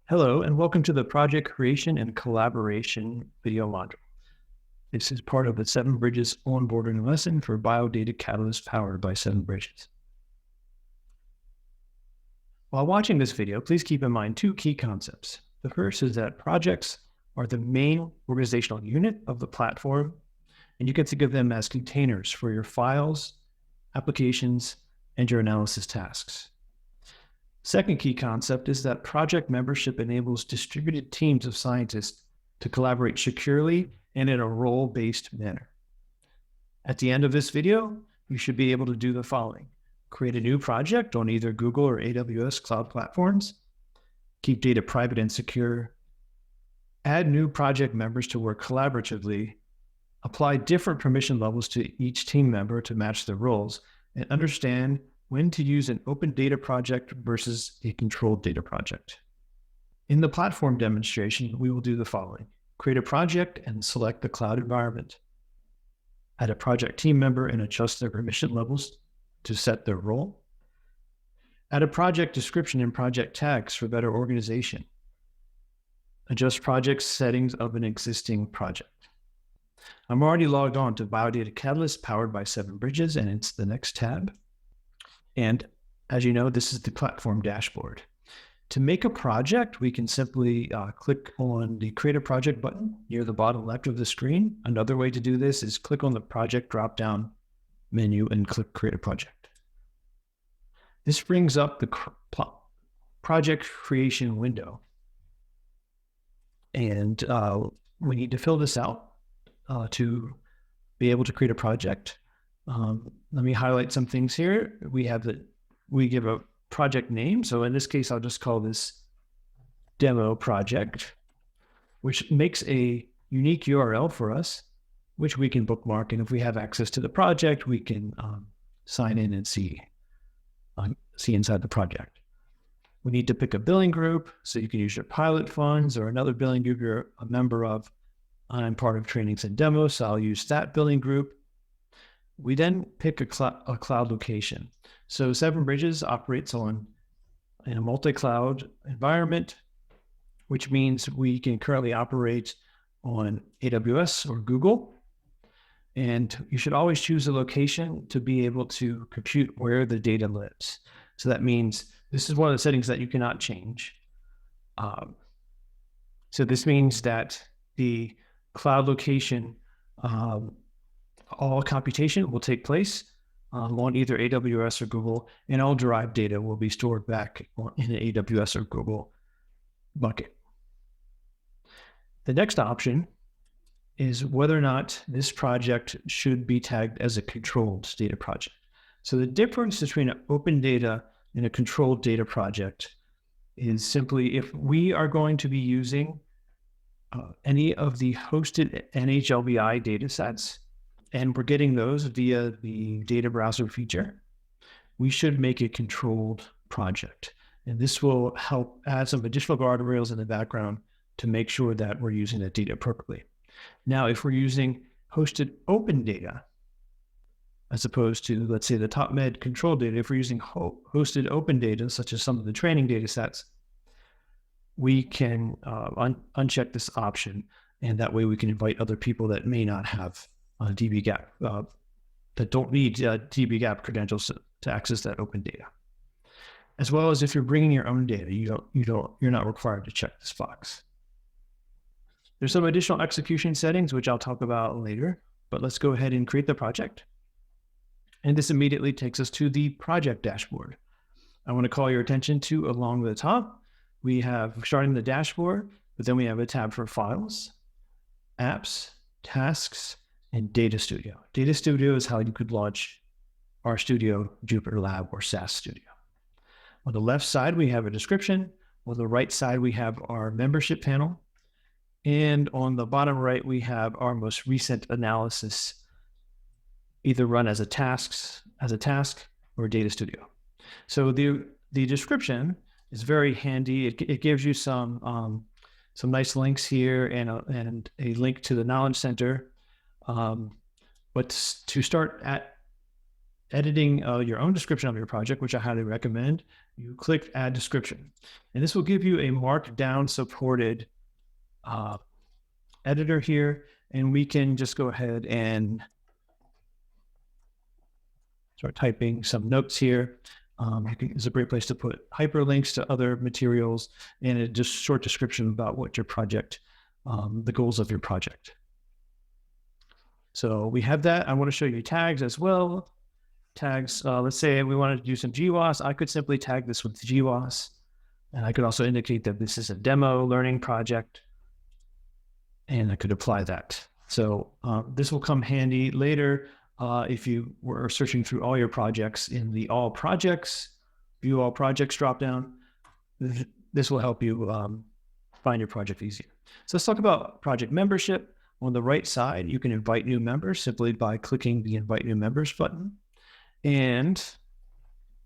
Hello, and welcome to the Project Creation and Collaboration video module. This is part of the 7 Bridges onboarding lesson for Biodata Catalyst powered by 7 Bridges. While watching this video, please keep in mind 2 key concepts. The first is that projects are the main organizational unit of the platform, and you can think of them as containers for your files, applications, and your analysis tasks. Second key concept is that project membership enables distributed teams of scientists to collaborate securely and in a role-based manner. At the end of this video, you should be able to do the following: create a new project on either Google or AWS cloud platforms, keep data private and secure, add new project members to work collaboratively, apply different permission levels to each team member to match their roles, and understand when to use an open data project versus a controlled data project. In the platform demonstration, we will do the following: create a project and select the cloud environment, add a project team member and adjust their permission levels to set their role, add a project description and project tags for better organization, adjust project settings of an existing project. I'm already logged on to Biodata Catalyst powered by 7 Bridges, and it's the next tab. And as you know, this is the platform dashboard. To make a project, we can simply click on the Create a Project button near the bottom left of the screen. Another way to do this is click on the Project drop-down menu and click Create a Project. This brings up the project creation window. And we need to fill this out to be able to create a project. Let me highlight some things here. We give a project name. So in this case, I'll just call this demo project, which makes a unique URL for us, which we can bookmark. And if we have access to the project, we can sign in and see inside the project. We need to pick a billing group. So you can use your pilot funds or another billing group you're a member of. I'm part of trainings and demos, so I'll use that billing group. We then pick a cloud location. So 7 Bridges operates in a multi-cloud environment, which means we can currently operate on AWS or Google. And you should always choose a location to be able to compute where the data lives. So that means this is one of the settings that you cannot change. So this means that the cloud location, all computation will take place on either AWS or Google, and all derived data will be stored back in an AWS or Google bucket. The next option is whether or not this project should be tagged as a controlled data project. So the difference between an open data and a controlled data project is simply if we are going to be using any of the hosted NHLBI data sets, and we're getting those via the data browser feature, we should make a controlled project. And this will help add some additional guardrails in the background to make sure that we're using that data appropriately. Now, if we're using hosted open data, as opposed to, let's say, the TopMed controlled data, if we're using hosted open data, such as some of the training data sets, we can uncheck this option. And that way we can invite other people that may not have dbGaP, that don't need dbGaP credentials to access that open data. As well as if you're bringing your own data, you're not required to check this box. There's some additional execution settings, which I'll talk about later, but let's go ahead and create the project. And this immediately takes us to the project dashboard. I want to call your attention to along the top, we have starting the dashboard, but then we have a tab for files, apps, tasks, and Data Studio. Data Studio is how you could launch RStudio, Jupyter Lab, or SAS Studio. On the left side, we have a description. On the right side, we have our membership panel. And on the bottom right, we have our most recent analysis, either run as a task or Data Studio. So the description is very handy. It gives you some nice links here and a link to the Knowledge Center. But to start editing your own description of your project, which I highly recommend, you click Add Description. And this will give you a Markdown supported editor here. And we can just go ahead and start typing some notes here. It's a great place to put hyperlinks to other materials and a just short description about what your project, the goals of your project. So we have that. I want to show you tags as well. Tags, let's say we wanted to do some GWAS. I could simply tag this with GWAS. And I could also indicate that this is a demo learning project. And I could apply that. So this will come handy later. If you were searching through all your projects in the All Projects, View All Projects dropdown, this will help you find your project easier. So let's talk about project membership. On the right side, you can invite new members simply by clicking the Invite New Members button. And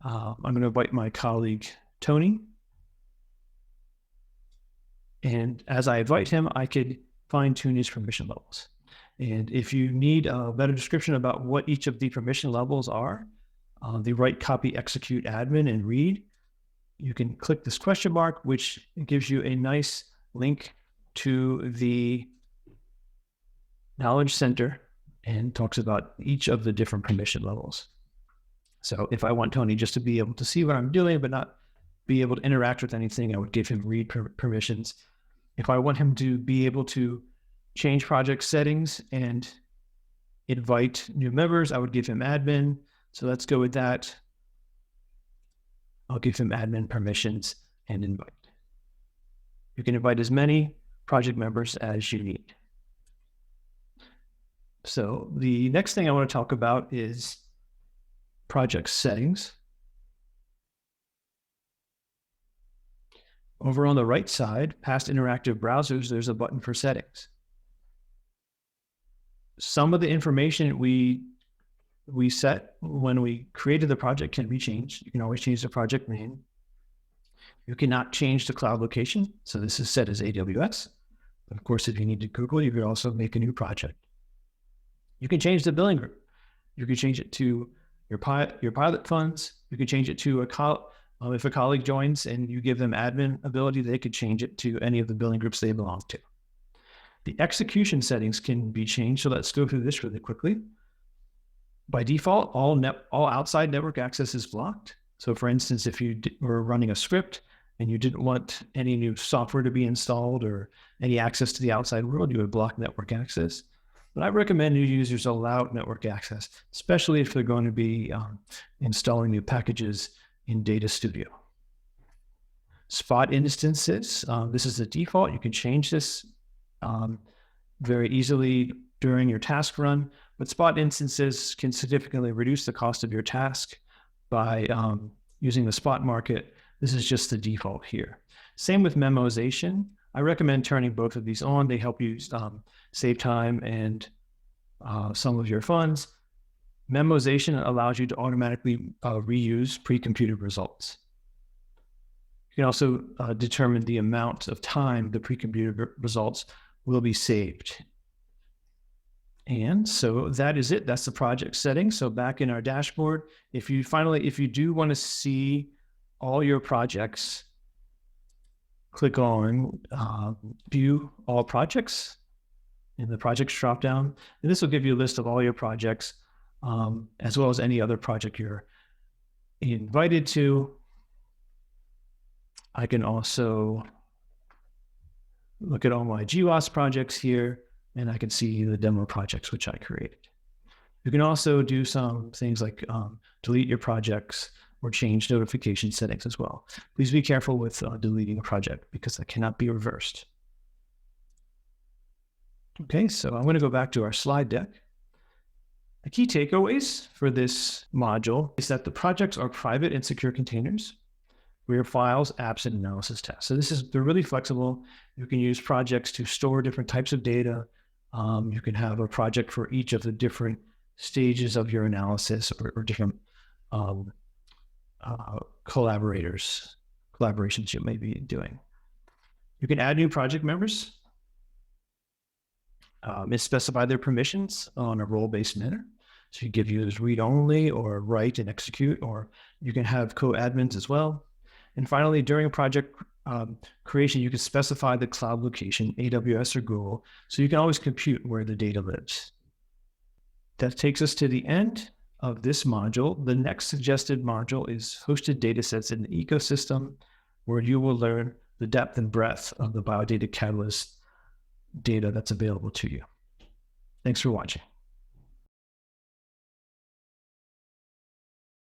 I'm going to invite my colleague, Tony. And as I invite him, I could fine-tune his permission levels. And if you need a better description about what each of the permission levels are, the write, copy, execute, admin, and read, you can click this question mark, which gives you a nice link to the Knowledge Center and talks about each of the different permission levels. So if I want Tony just to be able to see what I'm doing, but not be able to interact with anything, I would give him read permissions. If I want him to be able to change project settings and invite new members, I would give him admin. So let's go with that. I'll give him admin permissions and invite. You can invite as many project members as you need. So the next thing I want to talk about is project settings. Over on the right side, past interactive browsers, there's a button for settings. Some of the information we set when we created the project can be changed. You can always change the project name. You cannot change the cloud location. So this is set as AWS. But of course, if you need to Google, you could also make a new project. You can change the billing group. You can change it to your pilot funds. You can change it to if a colleague joins and you give them admin ability, they could change it to any of the billing groups they belong to. The execution settings can be changed. So let's go through this really quickly. By default, all outside network access is blocked. So for instance, if you were running a script and you didn't want any new software to be installed or any access to the outside world, you would block network access. But I recommend new users allow network access, especially if they're going to be installing new packages in Data Studio. Spot instances, this is the default. You can change this very easily during your task run, but spot instances can significantly reduce the cost of your task by using the spot market. This is just the default here. Same with memoization. I recommend turning both of these on. They help you save time and some of your funds. Memoization allows you to automatically reuse pre-computed results. You can also determine the amount of time the pre-computed results will be saved. And so that is it. That's the project settings. So back in our dashboard, if you do want to see all your projects, click on View All Projects in the Projects dropdown. And this will give you a list of all your projects, as well as any other project you're invited to. I can also look at all my GWAS projects here, and I can see the demo projects which I created. You can also do some things like delete your projects or change notification settings as well. Please be careful with deleting a project because that cannot be reversed. Okay, so I'm going to go back to our slide deck. The key takeaways for this module is that the projects are private and secure containers for your files, apps, and analysis tasks. So they're really flexible. You can use projects to store different types of data. You can have a project for each of the different stages of your analysis or different collaborations you may be doing. You can add new project members, specify their permissions on a role-based manner. So you give users read only or write and execute, or you can have co-admins as well. And finally, during project creation, you can specify the cloud location, AWS or Google, so you can always compute where the data lives. That takes us to the end of this module. The next suggested module is hosted datasets in the ecosystem, where you will learn the depth and breadth of the Biodata Catalyst data that's available to you. Thanks for watching.